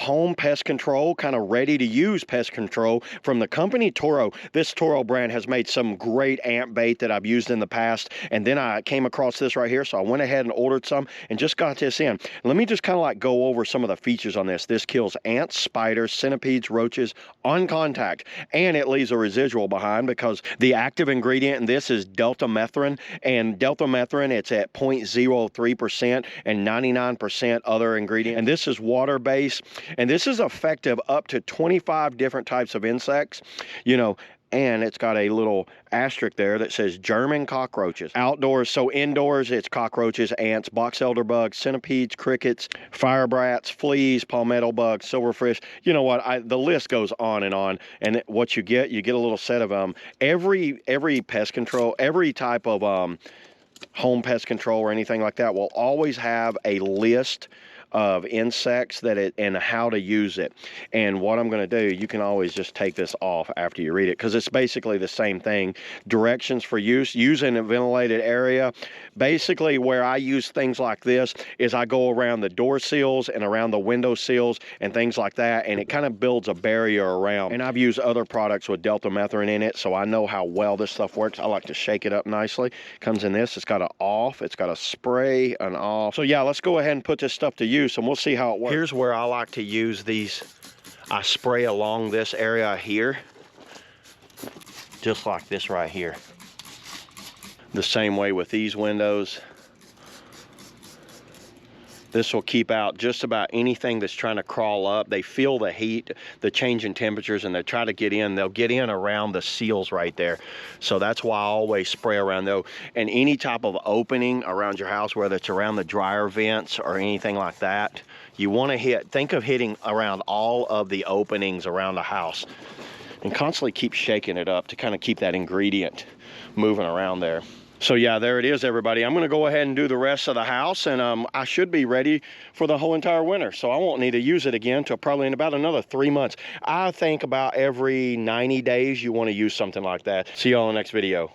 home pest control, kind of ready to use pest control from the company Terro. This Terro brand has made some great ant bait that I've used in the past, and then I came across this right here, so I went ahead and ordered some and just got this in. Let me just kind of like go over some of the features on this. This kills ants, spiders, centipedes, roaches on contact, and it leaves a residual behind because the active ingredient in this is deltamethrin, and deltamethrin, it's at 0.03% and 99% other ingredient, and this is water-based. And this is effective up to 25 different types of insects, you know, and it's got a little asterisk there that says German cockroaches. Outdoors, so indoors, it's cockroaches, ants, box elder bugs, centipedes, crickets, fire brats, fleas, palmetto bugs, silverfish. You know what? The list goes on. And what you get a little set of them. Every pest control, every type of home pest control or anything like that will always have a list of insects and how to use it. And what I'm going to do, you can always just take this off after you read it, because it's basically the same thing. Directions for use in a ventilated area. Basically, where I use things like this is I go around the door sills and around the window sills and things like that, and it kind of builds a barrier around. And I've used other products with deltamethrin in it, so I know how well this stuff works. I like to shake it up nicely. Comes in this. It's got an off. It's got a spray, an off. So yeah, let's go ahead and put this stuff to use, and we'll see how it works. Here's where I like to use these. I spray along this area here, just like this right here. The same way with these windows. This will keep out just about anything that's trying to crawl up. They feel the heat, the change in temperatures, and they try to get in. They'll get in around the seals right there. So that's why I always spray around those. And any type of opening around your house, whether it's around the dryer vents or anything like that, you want to think of hitting around all of the openings around the house, and constantly keep shaking it up to kind of keep that ingredient moving around there. So yeah, there it is, everybody. I'm going to go ahead and do the rest of the house, and I should be ready for the whole entire winter. So I won't need to use it again till probably in about another 3 months. I think about every 90 days you want to use something like that. See you all in the next video.